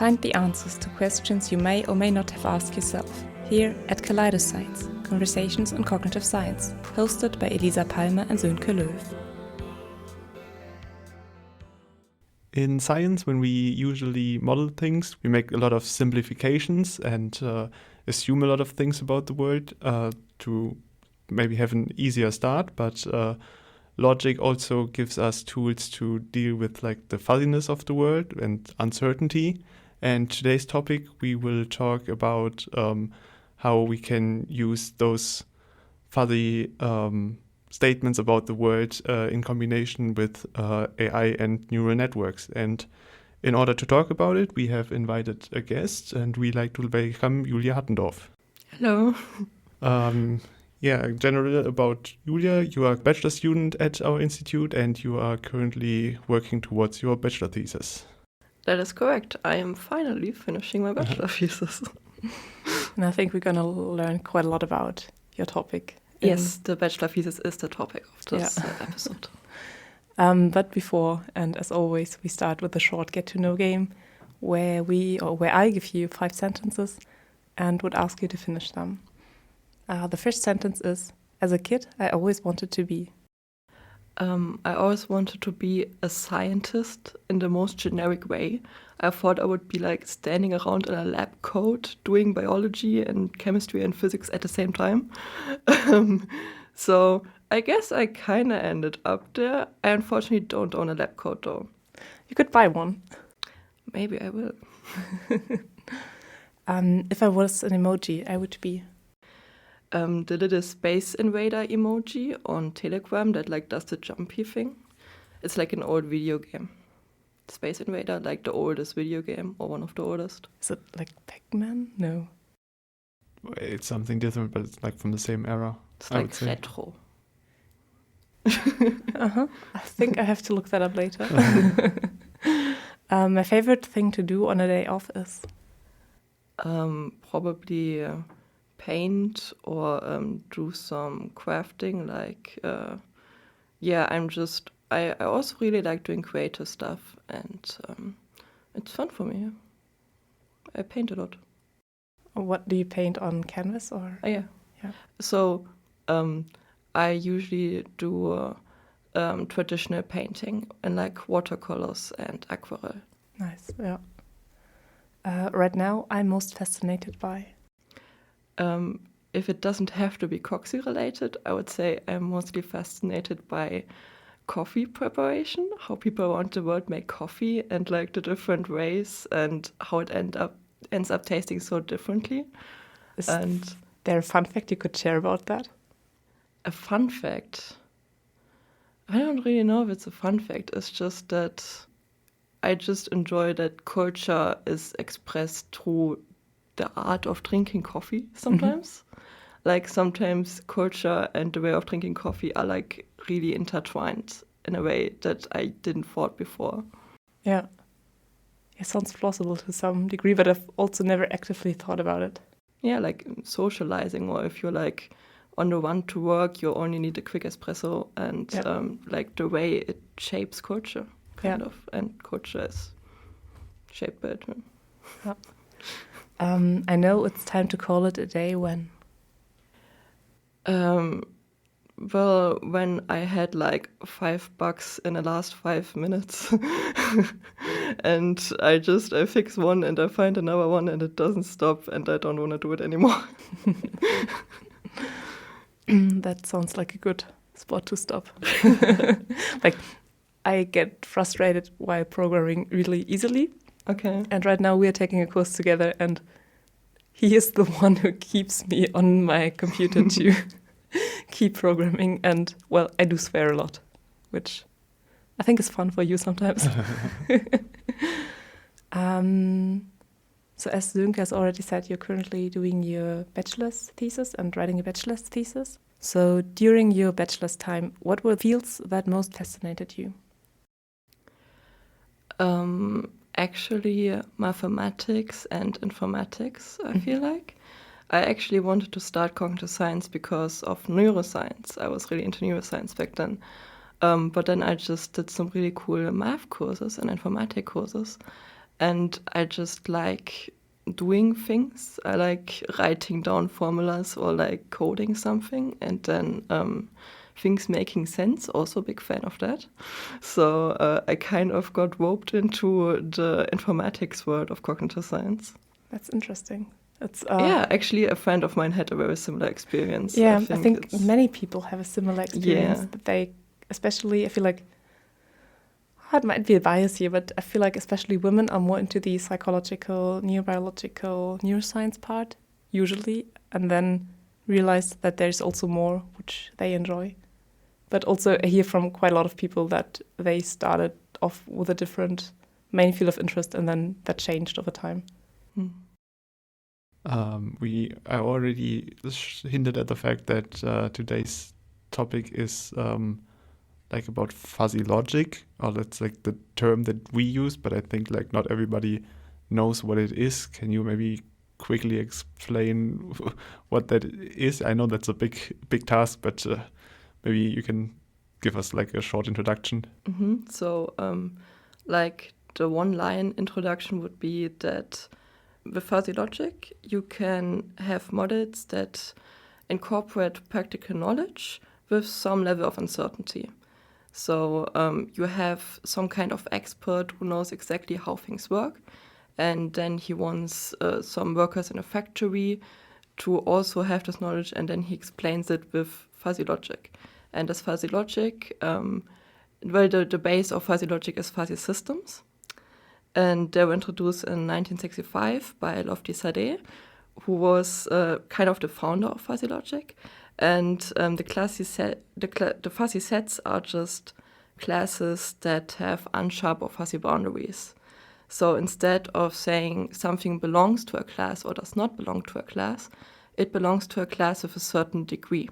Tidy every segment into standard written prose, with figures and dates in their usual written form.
Find the answers to questions you may or may not have asked yourself here at Kaleidoscience, Conversations on Cognitive Science, hosted by Elisa Palmer and Sönke Löw. In science, when we usually model things, we make a lot of simplifications and assume a lot of things about the world to maybe have an easier start, but logic also gives us tools to deal with like the fuzziness of the world and uncertainty. And today's topic, we will talk about how we can use those fuzzy statements about the world in combination with AI and neural networks. And in order to talk about it, we have invited a guest, and we like to welcome Julia Hattendorf. Hello. General about Julia, you are a bachelor student at our institute, and you are currently working towards your bachelor thesis. That is correct. I am finally finishing my bachelor thesis. And I think we're going to learn quite a lot about your topic. Yes, the bachelor thesis is the topic of this episode. But before, and as always, we start with a short get-to-know game where I give you 5 sentences and would ask you to finish them. The first sentence is, as a kid, I always wanted to be. I always wanted to be a scientist in the most generic way. I thought I would be like standing around in a lab coat doing biology and chemistry and physics at the same time. So I guess I kind of ended up there. I unfortunately don't own a lab coat though. You could buy one. Maybe I will. If I was an emoji, I would be the little space invader emoji on Telegram that like does the jumpy thing. It's like an old video game. Space Invader, like the oldest video game or one of the oldest. Is it like Pac-Man? No. It's something different, but it's like from the same era. It's like retro. I think I have to look that up later. My favorite thing to do on a day off is? Probably paint or do some crafting. I also really like doing creative stuff, and it's fun for me. I paint a lot. What do you paint on canvas or? Yeah. So I usually do traditional painting in like watercolors and aquarelle. Nice. Yeah. Right now, I'm most fascinated by. If it doesn't have to be Coxie related, I would say I'm mostly fascinated by coffee preparation, how people around the world make coffee and like the different ways and how it ends up tasting so differently. Is there a fun fact you could share about that? A fun fact? I don't really know if it's a fun fact. It's just that I just enjoy that culture is expressed through the art of drinking coffee sometimes. Mm-hmm. Like sometimes culture and the way of drinking coffee are like really intertwined in a way that I didn't thought before. Yeah. It sounds plausible to some degree, but I've also never actively thought about it. Yeah, like socializing, or if you're like on the run to work, you only need a quick espresso, and like the way it shapes culture, kind of, and culture is shaped by it. Yeah. I know it's time to call it a day when. Well, when I had like $5 in the last 5 minutes and I fix one and I find another one and it doesn't stop and I don't want to do it anymore. That sounds like a good spot to stop. Like, I get frustrated while programming really easily. Okay. And right now we're taking a course together and he is the one who keeps me on my computer to keep programming. And, well, I do swear a lot, which I think is fun for you sometimes. So as Sönke has already said, you're currently doing your bachelor's thesis and writing a bachelor's thesis. So during your bachelor's time, what were fields that most fascinated you? Actually, mathematics and informatics, I feel like. I actually wanted to start cognitive science because of neuroscience. I was really into neuroscience back then. But then I just did some really cool math courses and informatic courses. and I just like doing things. I like writing down formulas or like coding something, and then things making sense. Also a big fan of that. So I kind of got roped into the informatics world of cognitive science. That's interesting. It's Yeah, actually a friend of mine had a very similar experience. yeah, I think many people have a similar experience. Yeah. That they, especially, I feel like, it might be a bias here, but I feel like especially women are more into the psychological, neurobiological, neuroscience part, usually, and then realize that there's also more which they enjoy. But also I hear from quite a lot of people that they started off with a different main field of interest and then that changed over time. I already hinted at the fact that today's topic is like about fuzzy logic, or that's like the term that we use, but I think like not everybody knows what it is. Can you maybe quickly explain what that is? I know that's a big task, but maybe you can give us like a short introduction. So like the one-line introduction would be that with fuzzy logic, you can have models that incorporate practical knowledge with some level of uncertainty. So you have some kind of expert who knows exactly how things work, and then he wants some workers in a factory to also have this knowledge, and then he explains it with fuzzy logic. And this fuzzy logic, the base of fuzzy logic is fuzzy systems. And they were introduced in 1965 by Zadeh, who was kind of the founder of fuzzy logic. And the fuzzy sets are just classes that have unsharp or fuzzy boundaries. So instead of saying something belongs to a class or does not belong to a class, it belongs to a class with a certain degree.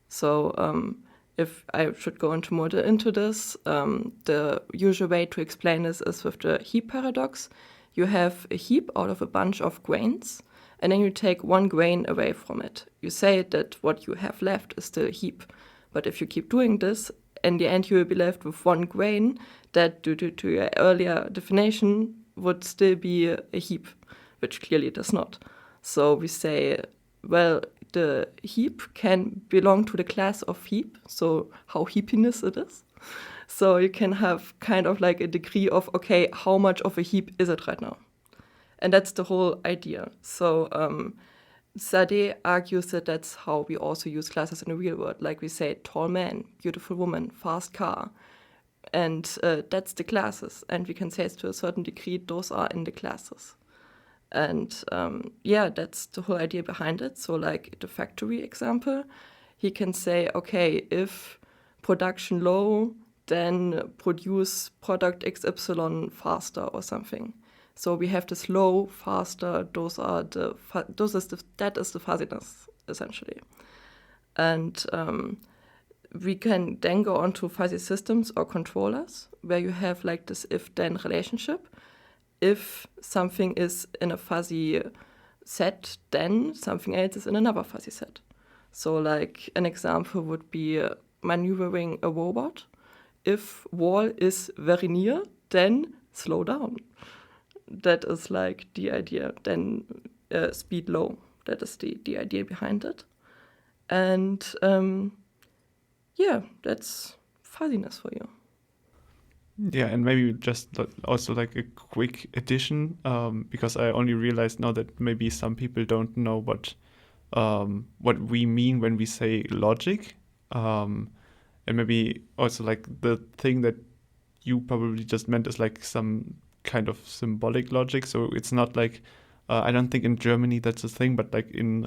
So if I should go into this, the usual way to explain this is with the heap paradox. You have a heap out of a bunch of grains, and then you take one grain away from it. You say that what you have left is still a heap. But if you keep doing this, in the end you will be left with one grain that, due to your earlier definition, would still be a heap, which clearly it is not. So we say, well, the heap can belong to the class of heap, so how heapiness it is. So you can have kind of like a degree of, okay, how much of a heap is it right now? And that's the whole idea. So Zadeh argues that that's how we also use classes in the real world. Like we say, tall man, beautiful woman, fast car. And that's the classes. And we can say it's to a certain degree, those are in the classes. And that's the whole idea behind it. So like the factory example, he can say, okay, if production low, then produce product XY faster or something. So we have this low, faster, that is the fuzziness, essentially. And we can then go on to fuzzy systems or controllers, where you have like this if-then relationship. If something is in a fuzzy set, then something else is in another fuzzy set. So like an example would be maneuvering a robot. If wall is very near, then slow down. That is like the idea. Then speed low. That is the idea behind it. And that's fuzziness for you. Yeah, and maybe just also like a quick addition, because I only realized now that maybe some people don't know what we mean when we say logic, and maybe also like the thing that you probably just meant is like some kind of symbolic logic. So it's not like I don't think in Germany that's a thing, but like in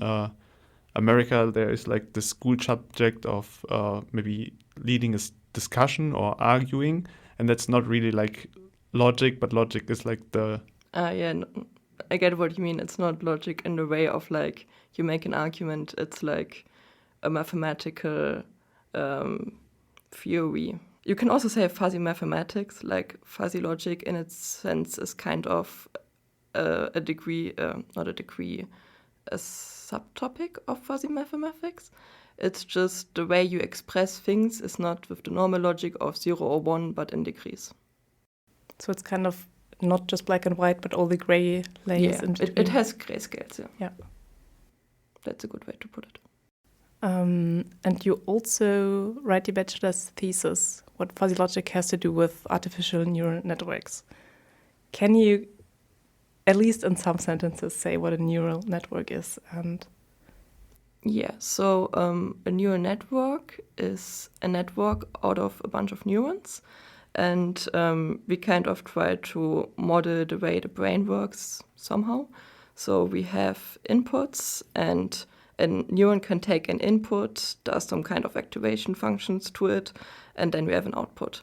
America there is like the school subject of maybe leading a discussion or arguing. And that's not really like logic, but logic is like the... No, I get what you mean. It's not logic in the way of like you make an argument. It's like a mathematical theory. You can also say fuzzy mathematics, like fuzzy logic in its sense is kind of a subtopic of fuzzy mathematics. It's just the way you express things is not with the normal logic of 0 or 1, but in degrees. So it's kind of not just black and white, but all the gray layers in between. It has grayscales, yeah. Yeah. That's a good way to put it. And you also write your bachelor's thesis, what fuzzy logic has to do with artificial neural networks. Can you, at least in some sentences, say what a neural network is? And yeah, so a neural network is a network out of a bunch of neurons. And we kind of try to model the way the brain works somehow. So we have inputs, and a neuron can take an input, does some kind of activation functions to it, and then we have an output.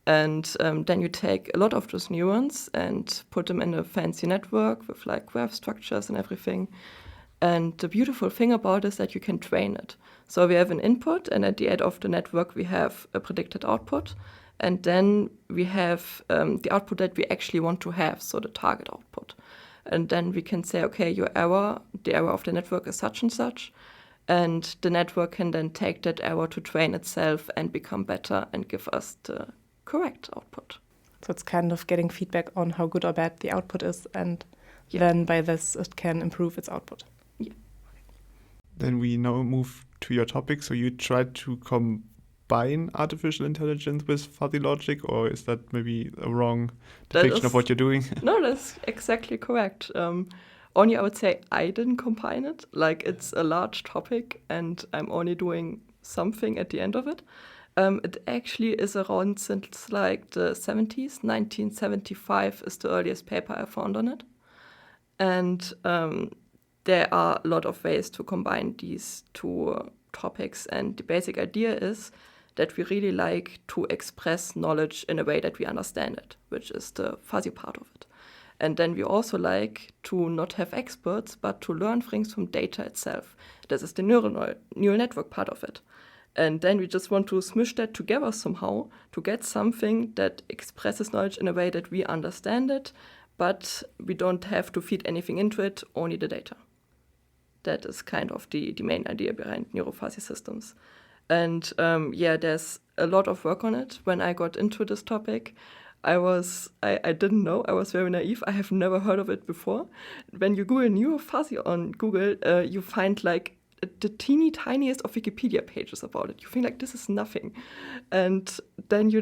And then you take a lot of those neurons and put them in a fancy network with like graph structures and everything. And the beautiful thing about it is that you can train it. So we have an input, and at the end of the network we have a predicted output. And then we have the output that we actually want to have, so the target output. And then we can say, okay, the error of the network is such and such. And the network can then take that error to train itself and become better and give us the correct output. So it's kind of getting feedback on how good or bad the output is, and then by this it can improve its output. Yeah. Then we now move to your topic. So you tried to combine artificial intelligence with fuzzy logic, or is that maybe a wrong depiction of what you're doing? No, that's exactly correct. Only I would say I didn't combine it. Like, it's a large topic and I'm only doing something at the end of it. It actually is around since like the 70s. 1975 is the earliest paper I found on it. And there are a lot of ways to combine these two topics. And the basic idea is that we really like to express knowledge in a way that we understand it, which is the fuzzy part of it. And then we also like to not have experts, but to learn things from data itself. This is the neural network part of it. And then we just want to smush that together somehow to get something that expresses knowledge in a way that we understand it, but we don't have to feed anything into it, only the data. That is kind of the main idea behind neuro-fuzzy systems. And there's a lot of work on it. When I got into this topic, I didn't know. I was very naive. I have never heard of it before. When you Google neuro-fuzzy on Google, you find like the teeny tiniest of Wikipedia pages about it. You think like this is nothing. And then you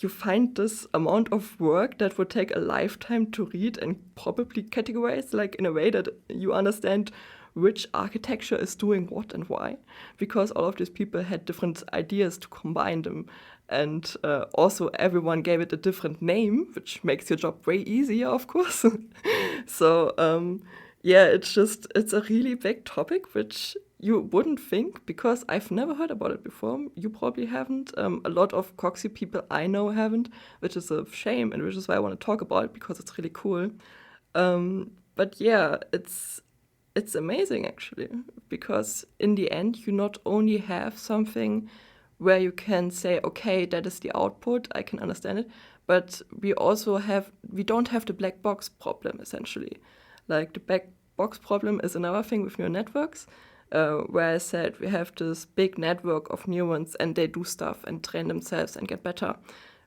find this amount of work that would take a lifetime to read and probably categorize like in a way that you understand which architecture is doing what and why, because all of these people had different ideas to combine them. And also everyone gave it a different name, which makes your job way easier, of course. So it's a really big topic, which you wouldn't think, because I've never heard about it before. You probably haven't. A lot of Coxie people I know haven't, which is a shame, and which is why I want to talk about it, because it's really cool. But yeah, it's amazing, actually, because in the end, you not only have something where you can say, okay, that is the output, I can understand it, but we don't have the black box problem, essentially. Like, the black box problem is another thing with neural networks, where I said we have this big network of neurons and they do stuff and train themselves and get better.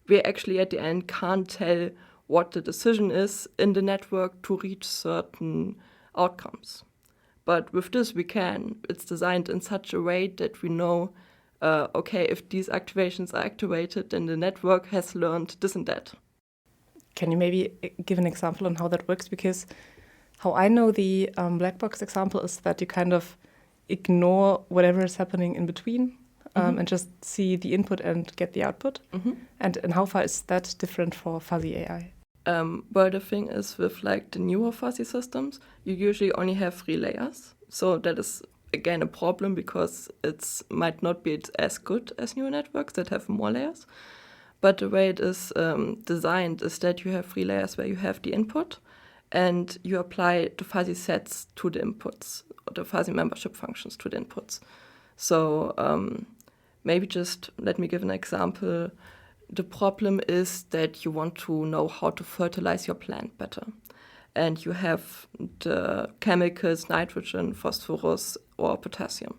We actually, at the end, can't tell what the decision is in the network to reach certain outcomes. But with this, we can. It's designed in such a way that we know, okay, if these activations are activated, then the network has learned this and that. Can you maybe give an example on how that works? Because how I know the black box example is that you kind of ignore whatever is happening in between and just see the input and get the output. And how far is that different for fuzzy AI? Well, the thing is, with like the neuro-fuzzy systems, you usually only have 3 layers. So that is, again, a problem, because it might not be as good as neural networks that have more layers. But the way it is designed is that you have 3 layers where you have the input, and you apply the fuzzy sets to the inputs, or the fuzzy membership functions to the inputs. So maybe just let me give an example. The problem is that you want to know how to fertilize your plant better. And you have the chemicals nitrogen, phosphorus, or potassium.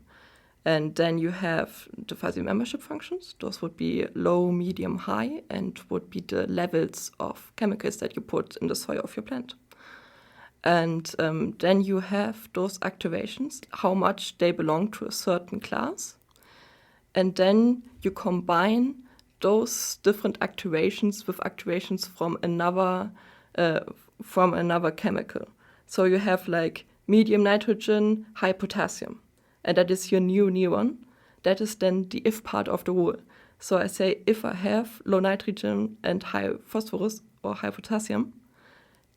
And then you have the fuzzy membership functions. Those would be low, medium, high, and would be the levels of chemicals that you put in the soil of your plant. And then you have those activations, how much they belong to a certain class. And then you combine those different activations with activations from another chemical. So you have like medium nitrogen, high potassium. And that is your new neon. That is then the if part of the rule. So I say if I have low nitrogen and high phosphorus or high potassium,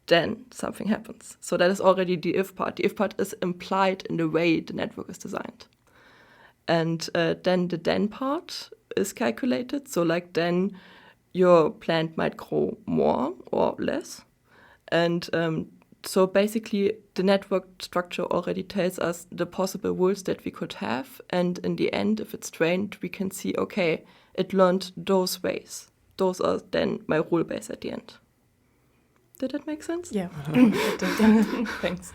then something happens. So that is already the if part. The if part is implied in the way the network is designed. And then the then part is calculated. So like then your plant might grow more or less. And so basically the network structure already tells us the possible rules that we could have. And in the end, if it's trained, we can see, okay, it learned those ways. Those are then my rule base at the end. Did that make sense? Yeah, it did. Thanks.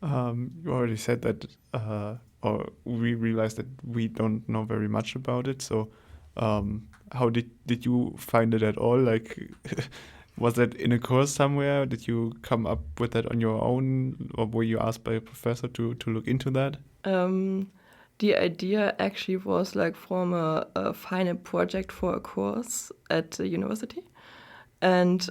You already said that, or we realized that we don't know very much about it. So how did you find it at all? Like, was that in a course somewhere? Did you come up with that on your own? Or were you asked by a professor to look into that? The idea actually was like from a final project for a course at the university. And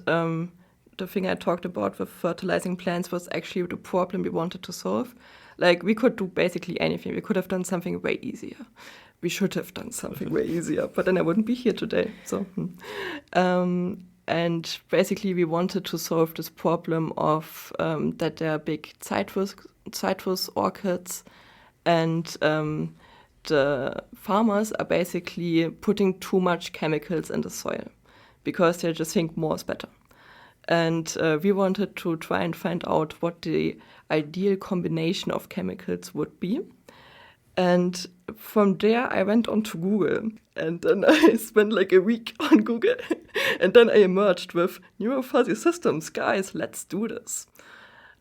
the thing I talked about with fertilizing plants was actually the problem we wanted to solve. Like, we could do basically anything. We could have done something way easier. We should have done something way easier, but then I wouldn't be here today. So, and basically we wanted to solve this problem of that there are big citrus orchids, and the farmers are basically putting too much chemicals in the soil because they just think more is better. And we wanted to try and find out what the ideal combination of chemicals would be. And from there, I went on to Google. And then I spent like a week on Google. And then I emerged with neuro-fuzzy systems. Guys, let's do this.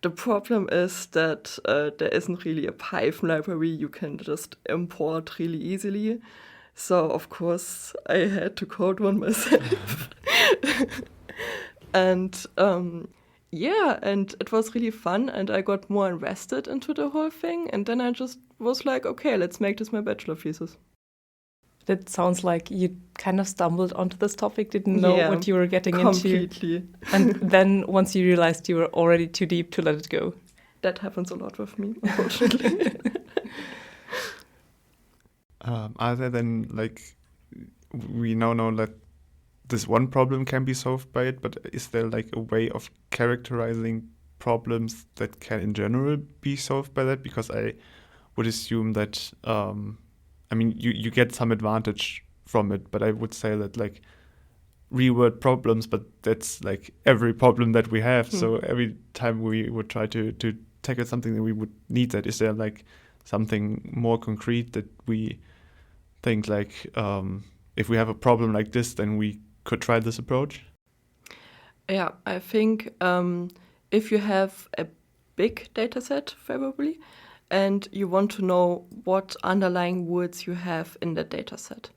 The problem is that there isn't really a Python library you can just import really easily. So, of course, I had to code one myself. And and it was really fun, and I got more invested into the whole thing, and then I just was like, okay, let's make this my bachelor thesis. That sounds like you kind of stumbled onto this topic, didn't know what you were getting completely. into. And then once you realized you were already too deep to let it go. That happens a lot with me, unfortunately. Other than, like, we now know that this one problem can be solved by it, but is there like a way of characterizing problems that can in general be solved by that? Because I would assume that, you get some advantage from it, but I would say that like real world problems, but that's like every problem that we have. So every time we would try to tackle something that we would need that, is there like something more concrete that we think like, if we have a problem like this, then we could try this approach? Yeah, I think if you have a big data set, favorably, and you want to know what underlying words you have in that data set.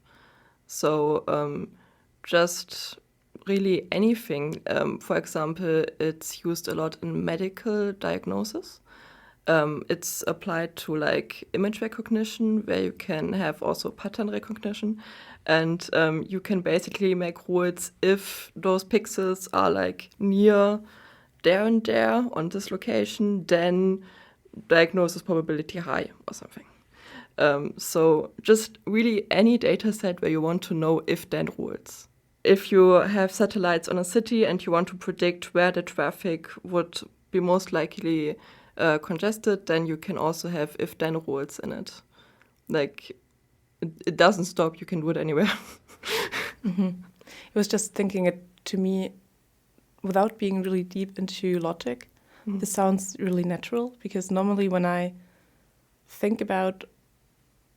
So just really anything. For example, it's used a lot in medical diagnosis. It's applied to like image recognition, where you can have also pattern recognition. And you can basically make rules if those pixels are like near there and there on this location, then diagnosis probability high or something. So just really any data set where you want to know if-then rules. If you have satellites on a city and you want to predict where the traffic would be most likely congested, then you can also have if-then rules in it. Like, it doesn't stop, you can do it anywhere. Mm-hmm. I was just thinking it to me, without being really deep into logic, this sounds really natural, because normally when I think about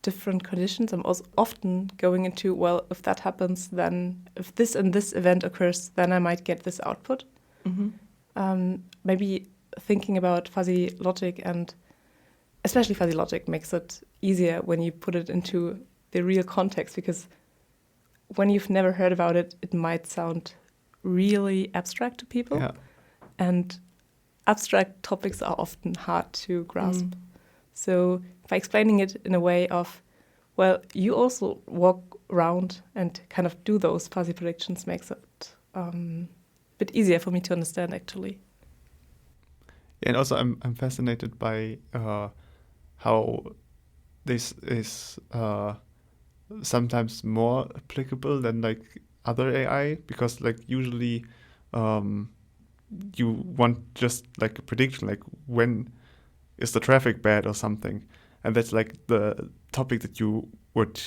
different conditions, I'm also often going into, well, if that happens, then if this and this event occurs, then I might get this output. Mm-hmm. Maybe thinking about fuzzy logic and especially fuzzy logic makes it easier when you put it into the real context, because when you've never heard about it, it might sound really abstract to people. Yeah. And abstract topics are often hard to grasp. So by explaining it in a way of, well, you also walk around and kind of do those fuzzy predictions makes it a bit easier for me to understand, actually. Yeah, and also I'm fascinated by how this is sometimes more applicable than like other AI, because like usually you want just like a prediction, like when is the traffic bad or something, and that's like the topic that you would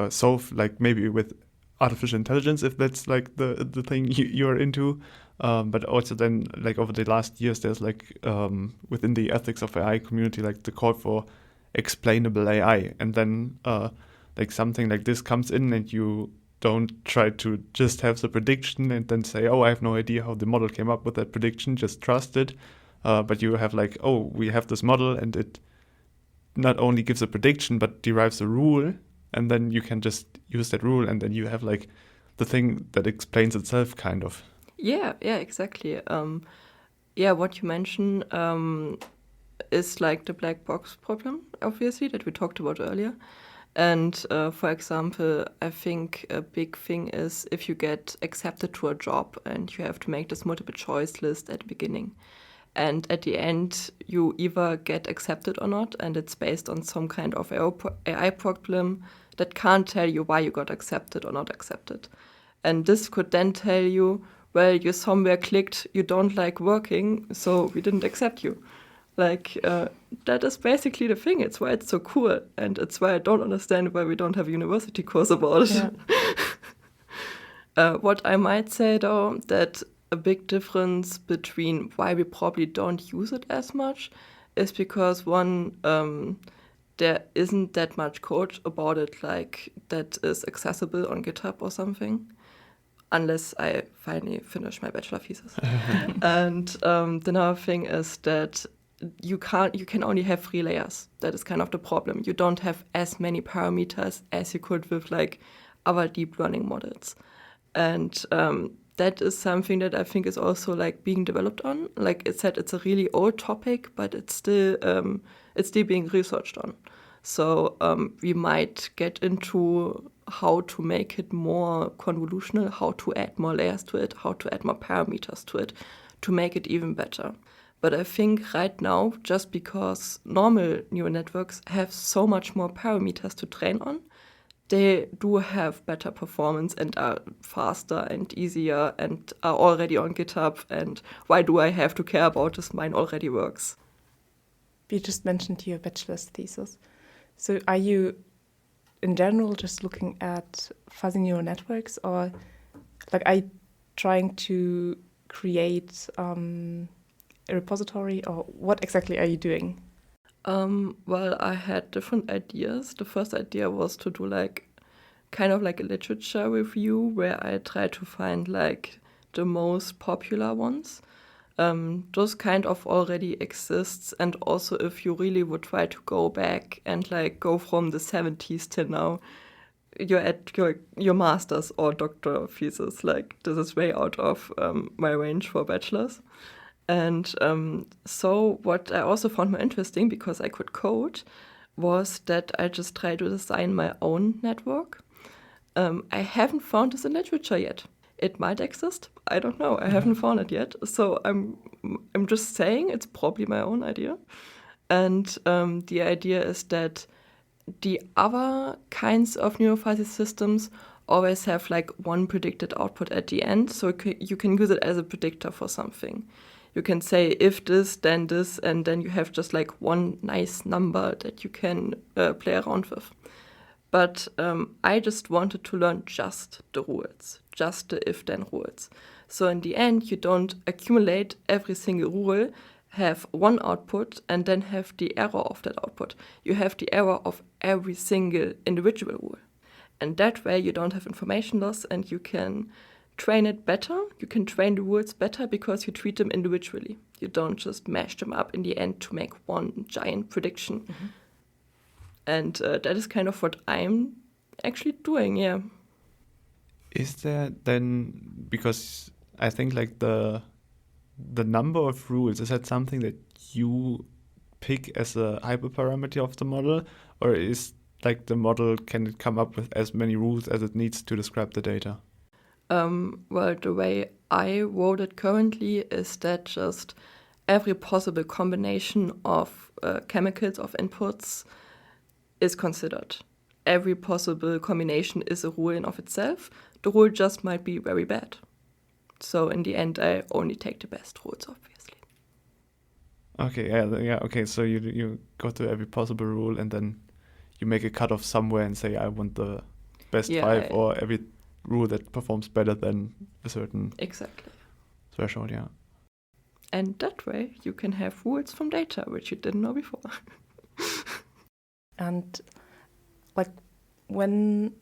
solve like maybe with artificial intelligence, if that's like the thing you're into. But also then like over the last years there's like within the ethics of AI community like the call for explainable AI, and then like something like this comes in and you don't try to just have the prediction and then say, oh, I have no idea how the model came up with that prediction, just trust it. But you have like, oh, we have this model and it not only gives a prediction but derives a rule, and then you can just use that rule, and then you have like the thing that explains itself, kind of. Yeah, exactly. What you mentioned is like the black box problem, obviously, that we talked about earlier. And for example, I think a big thing is if you get accepted to a job and you have to make this multiple choice list at the beginning. And at the end, you either get accepted or not, and it's based on some kind of AI problem that can't tell you why you got accepted or not accepted. And this could then tell you, well, you somewhere clicked, you don't like working, so we didn't accept you. Like, that is basically the thing. It's why it's so cool, and it's why I don't understand why we don't have a university course about it. Yeah. What I might say, though, that a big difference between why we probably don't use it as much is because, one, there isn't that much code about it, like, that is accessible on GitHub or something, unless I finally finish my bachelor thesis. And the another thing is that you can only have 3 layers. That is kind of the problem. You don't have as many parameters as you could with like other deep learning models. And that is something that I think is also like being developed on. Like it said, it's a really old topic, but it's still being researched on. So we might get into how to make it more convolutional, how to add more layers to it, how to add more parameters to it, to make it even better. But I think right now, just because normal neural networks have so much more parameters to train on, they do have better performance and are faster and easier and are already on GitHub. And why do I have to care about this? Mine already works. You just mentioned your bachelor's thesis. So are you, in general, just looking at fuzzy neural networks, or like are you trying to create a repository, or what exactly are you doing? Well, I had different ideas. The first idea was to do like kind of like a literature review where I try to find like the most popular ones. Those kind of already exists, and also if you really would try to go back and like go from the 70s till now, you're at your master's or doctor thesis. Like this is way out of my range for bachelor's. And so what I also found more interesting, because I could code, was that I just tried to design my own network. I haven't found this in literature yet. It might exist. I don't know. I haven't found it yet. So I'm just saying it's probably my own idea. And the idea is that the other kinds of neuro-fuzzy systems always have like one predicted output at the end. So you can use it as a predictor for something. You can say if this, then this, and then you have just like one nice number that you can play around with. But I just wanted to learn just the rules, just the if-then rules. So in the end, you don't accumulate every single rule, have one output, and then have the error of that output. You have the error of every single individual rule. And that way you don't have information loss, and you can train it better. You can train the rules better because you treat them individually. You don't just mash them up in the end to make one giant prediction. And that is kind of what I'm actually doing, yeah. Is there then, because I think like the number of rules, is that something that you pick as a hyperparameter of the model, or is like the model, can it come up with as many rules as it needs to describe the data? Well, the way I wrote it currently is that just every possible combination of chemicals, of inputs, is considered. Every possible combination is a rule in of itself. The rule just might be very bad. So in the end, I only take the best rules, obviously. Okay, yeah, okay. So you go to every possible rule and then you make a cutoff somewhere and say, I want the best 5 or every rule that performs better than a certain threshold, yeah. And that way you can have rules from data, which you didn't know before. And like when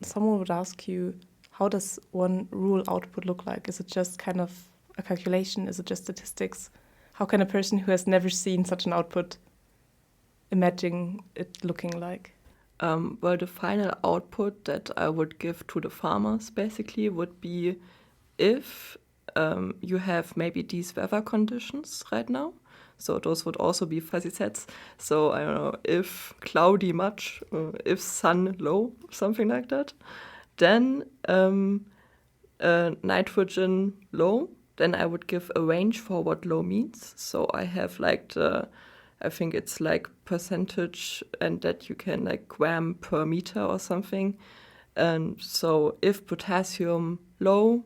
someone would ask you, how does one rule output look like? Is it just kind of a calculation? Is it just statistics? How can a person who has never seen such an output imagine it looking like? Well, the final output that I would give to the farmers basically would be if you have maybe these weather conditions right now. So those would also be fuzzy sets. So I don't know, if cloudy much, if sun low, something like that. Then nitrogen low. Then I would give a range for what low means. So I have like I think it's like percentage, and that you can like gram per meter or something. And so if potassium low,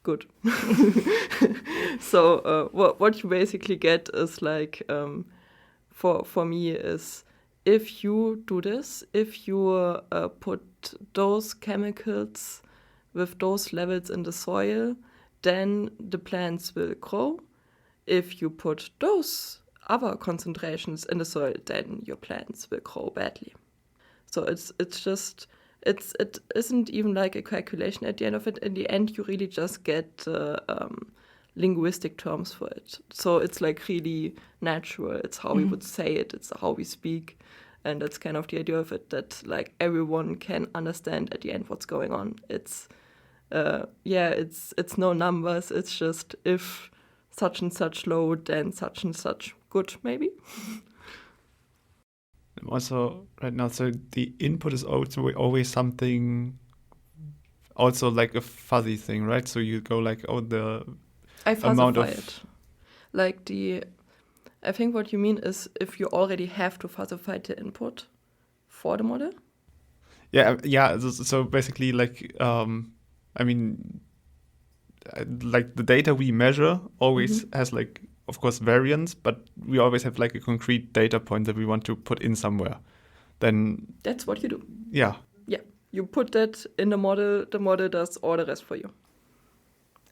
good. So what you basically get is like, for me is, if you do this, if you put those chemicals with those levels in the soil, then the plants will grow. If you put those other concentrations in the soil, then your plants will grow badly. So it isn't even like a calculation at the end of it. In the end, you really just get linguistic terms for it. So it's like really natural. It's how we would say it. It's how we speak. And that's kind of the idea of it, that like everyone can understand at the end what's going on. It's no numbers. It's just if such and such low, then such and such good, maybe. Also, right now, so the input is also always something, also like a fuzzy thing, right? So you go like, I amount fuzzify of it. Like I think what you mean is if you already have to fuzzify the input for the model. Yeah. So basically, like, I mean, like the data we measure always has like, of course, variance, but we always have like a concrete data point that we want to put in somewhere. Then that's what you do. Yeah. Yeah, you put that in the model does all the rest for you.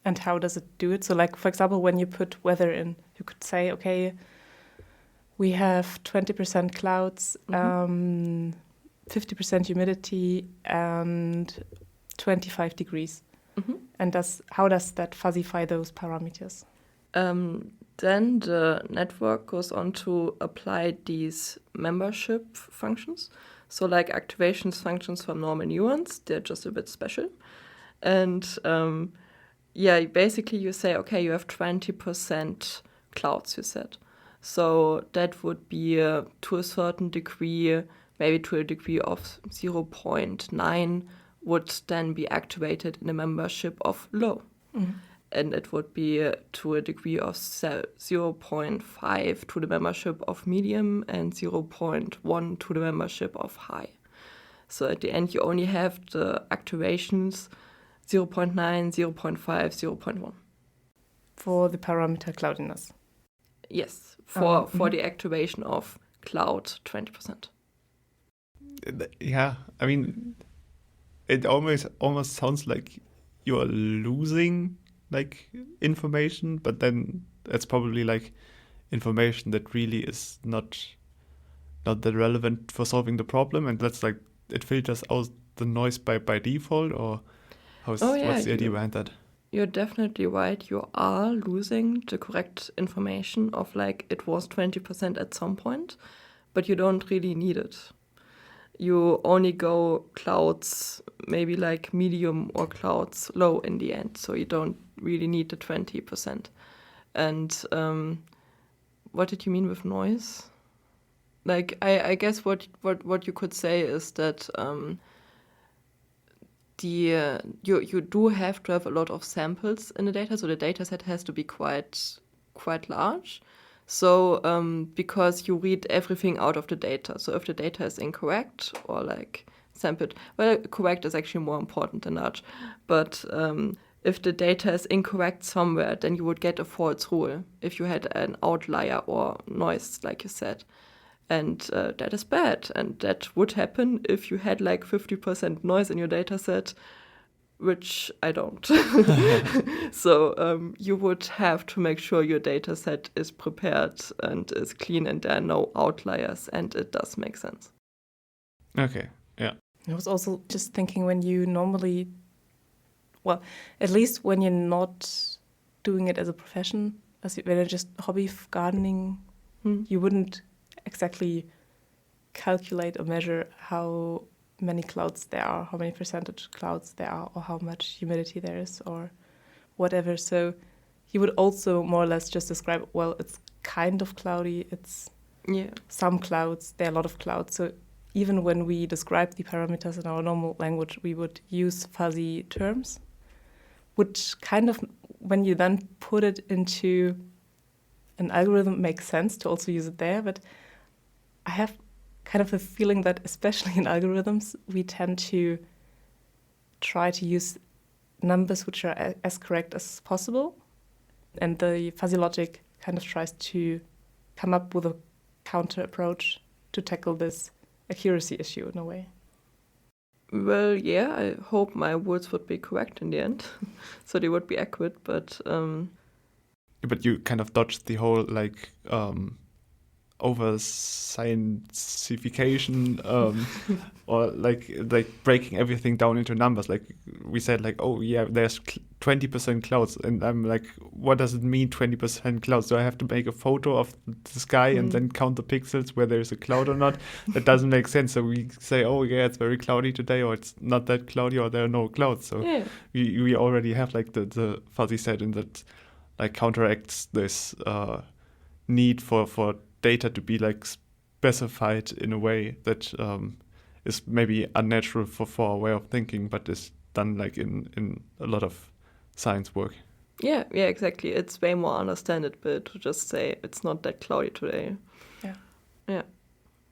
And how does it do it? So like, for example, when you put weather in, you could say, okay, we have 20% clouds, 50% humidity, and 25 degrees. And how does that fuzzify those parameters? Then the network goes on to apply these membership functions. So like activations functions from normal neurons, they're just a bit special. And basically you say, okay, you have 20% clouds, you said. So that would be to a certain degree, maybe to a degree of 0.9, would then be activated in a membership of low. And it would be to a degree of 0.5 to the membership of medium and 0.1 to the membership of high. So at the end, you only have the activations 0.9, 0.5, 0.1. For the parameter cloudiness? Yes, for the activation of cloud 20%. Yeah, I mean, it almost sounds like you're losing like information, but then it's probably like information that really is not that relevant for solving the problem, and that's like it filters out the noise by default, or What's Oh, the idea you- behind that? You're definitely right. You are losing the correct information of like it was 20% at some point, but you don't really need it. You only go clouds, maybe like medium or clouds low in the end, so you don't really need the 20%. And what did you mean with noise? Like I guess what you could say is that you do have to have a lot of samples in the data, so the data set has to be quite large. So because you read everything out of the data, so if the data is incorrect or like sampled, well, correct is actually more important than large, but if the data is incorrect somewhere, then you would get a false rule if you had an outlier or noise, like you said. And that is bad. And that would happen if you had like 50% noise in your data set, which I don't. So you would have to make sure your data set is prepared and is clean and there are no outliers. And it does make sense. Okay, yeah. I was also just thinking when you normally, well, at least when you're not doing it as a profession, when you're just hobby gardening, you wouldn't exactly calculate or measure how many clouds there are, how many percentage clouds there are, or how much humidity there is, or whatever. So you would also more or less just describe, well, it's kind of cloudy, it's some clouds, there are a lot of clouds. So even when we describe the parameters in our normal language, we would use fuzzy terms, which kind of, when you then put it into an algorithm, makes sense to also use it there. But I have kind of a feeling that, especially in algorithms, we tend to try to use numbers which are as correct as possible. And the fuzzy logic kind of tries to come up with a counter approach to tackle this accuracy issue in a way. Well, yeah, I hope my words would be correct in the end. So they would be accurate, but... But you kind of dodged the whole, like, over scientification or like breaking everything down into numbers. Like we said, like, oh yeah, there's 20% clouds, and I'm like, what does it mean 20% clouds? Do I have to make a photo of the sky and then count the pixels where there's a cloud or not? That doesn't make sense. So we say, oh yeah, it's very cloudy today, or it's not that cloudy, or there are no clouds. So we already have like the fuzzy setting that like counteracts this need for data to be like specified in a way that is maybe unnatural for our way of thinking, but is done like in a lot of science work. Yeah, exactly. It's way more understandable to just say it's not that cloudy today. Yeah.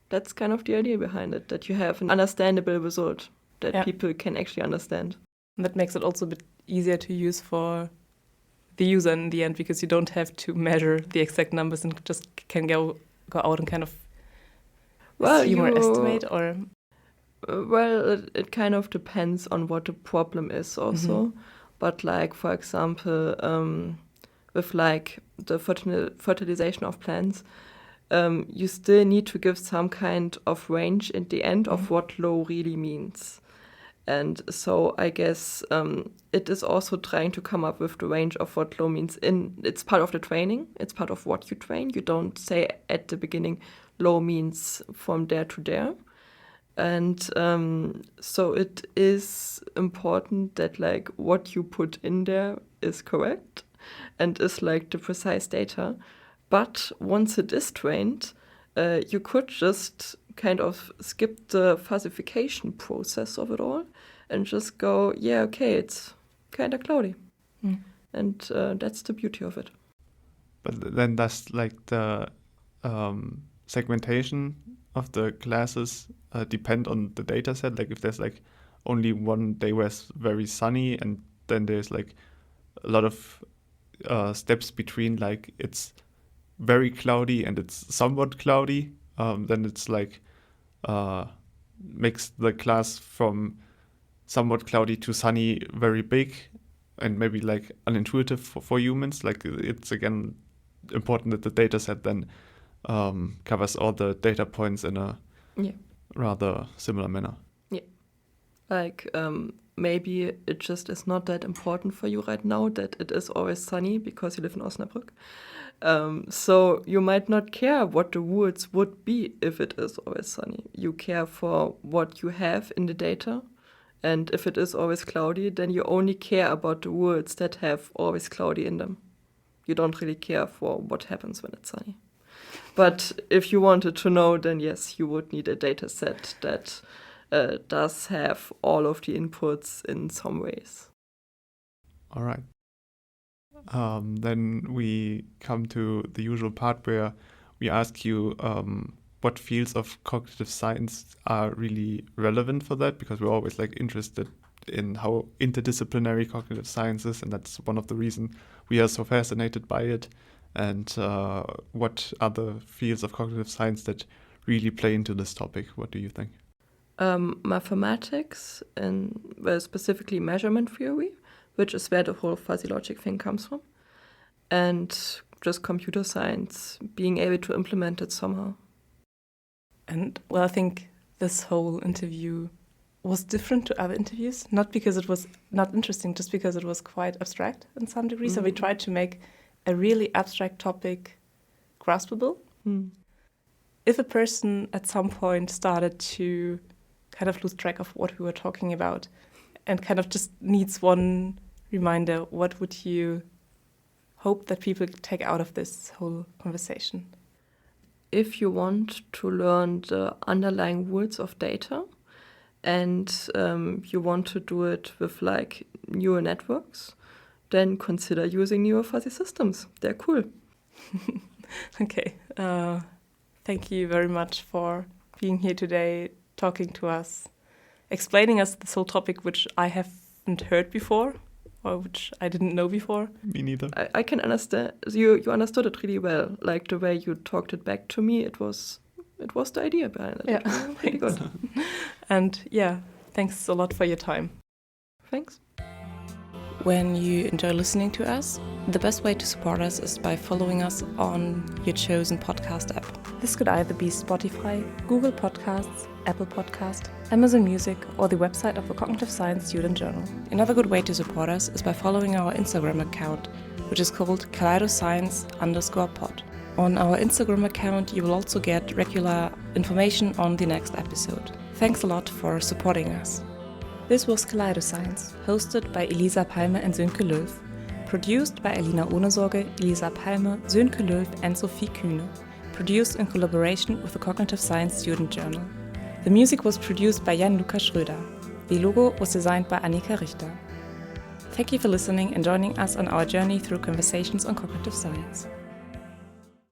That's kind of the idea behind it, that you have an understandable result that people can actually understand. And that makes it also a bit easier to use for the user in the end, because you don't have to measure the exact numbers and just can go out and kind of assume or estimate, or... Well, it kind of depends on what the problem is also. But like, for example, with like the fertilization of plants, you still need to give some kind of range at the end of what low really means. And so I guess it is also trying to come up with the range of what low means. It's part of the training. It's part of what you train. You don't say at the beginning low means from there to there. And so it is important that like what you put in there is correct and is like the precise data. But once it is trained, you could just kind of skip the fuzzification process of it all and just go, yeah, okay, it's kind of cloudy. And that's the beauty of it. But then does like the segmentation of the classes depend on the data set? Like if there's like only one day where it's very sunny and then there's like a lot of steps between, like it's very cloudy and it's somewhat cloudy, then it's like makes the class from somewhat cloudy to sunny very big and maybe like unintuitive for humans. Like it's again important that the data set then covers all the data points in a rather similar manner. Yeah. Like maybe it just is not that important for you right now that it is always sunny because you live in Osnabrück. So you might not care what the words would be if it is always sunny. You care for what you have in the data. And if it is always cloudy, then you only care about the words that have always cloudy in them. You don't really care for what happens when it's sunny. But if you wanted to know, then yes, you would need a data set that does have all of the inputs in some ways. All right. Then we come to the usual part where we ask you what fields of cognitive science are really relevant for that, because we're always interested in how interdisciplinary cognitive science is, and that's one of the reasons we are so fascinated by it. And what are the fields of cognitive science that really play into this topic? What do you think? Mathematics, and specifically measurement theory, which is where the whole fuzzy logic thing comes from, and just computer science, being able to implement it somehow. And I think this whole interview was different to other interviews, not because it was not interesting, just because it was quite abstract in some degree. So we tried to make a really abstract topic graspable. If a person at some point started to kind of lose track of what we were talking about and kind of just needs one reminder, what would you hope that people take out of this whole conversation? If you want to learn the underlying words of data and you want to do it with neural networks, then consider using neuro-fuzzy systems. They're cool. Okay. Thank you very much for being here today, talking to us, explaining us this whole topic, which I haven't heard before, or which I didn't know before. Me neither. I can understand. You understood it really well. Like the way you talked it back to me, it was the idea behind it. Yeah, pretty good. And yeah, thanks a lot for your time. Thanks. When you enjoy listening to us, the best way to support us is by following us on your chosen podcast app. This could either be Spotify, Google Podcasts, Apple Podcast, Amazon Music, or the website of the Cognitive Science Student Journal. Another good way to support us is by following our Instagram account, which is called kaleidoscience_pod. On our Instagram account, you will also get regular information on the next episode. Thanks a lot for supporting us. This was Kaleidoscience, hosted by Elisa Palmer and Sönke Löw, produced by Alina Ohnesorge, Elisa Palmer, Sönke Löw and Sophie Kühne, produced in collaboration with the Cognitive Science Student Journal. The music was produced by Jan-Luca Schröder. The logo was designed by Annika Richter. Thank you for listening and joining us on our journey through conversations on cognitive science.